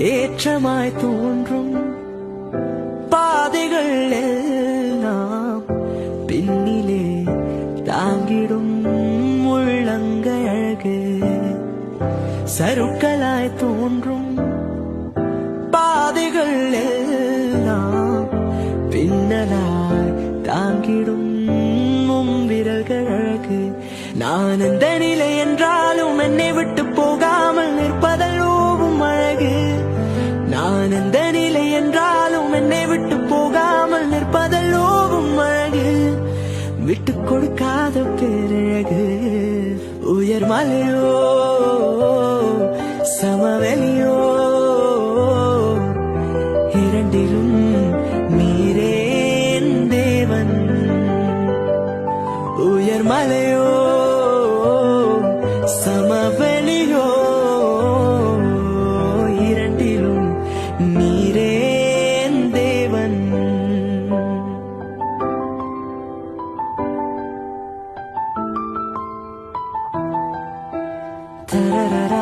ஏற்றமாய் தோன்றும் பாதைகள் எல்லாம் பின்னிலே தாங்கிடும் உள்ளங்கை அழகு. சருக்களாய் தோன்றும் பாதைகள் எல்லாம் பின்னலாய் தாங்கிடும் விரல்கள் அழகு. நான் எந்த நிலை என்றாலும் என்னை விட்டு போகாமல் நிற்பதல்லோவும் அழகு. நான் எந்த நிலை என்றாலும் என்னை விட்டு போகாமல் நிற்பதல்லோவும் அழகு. விட்டு கொடுக்காத பேரழகு. உயர் மலையோ சமவெளியோ இரண்டிலும் நீரே என் தேவன். உயர் மலையோ சமவெளியோ இரண்டிலும் நீரே என் தேவன். தரரரா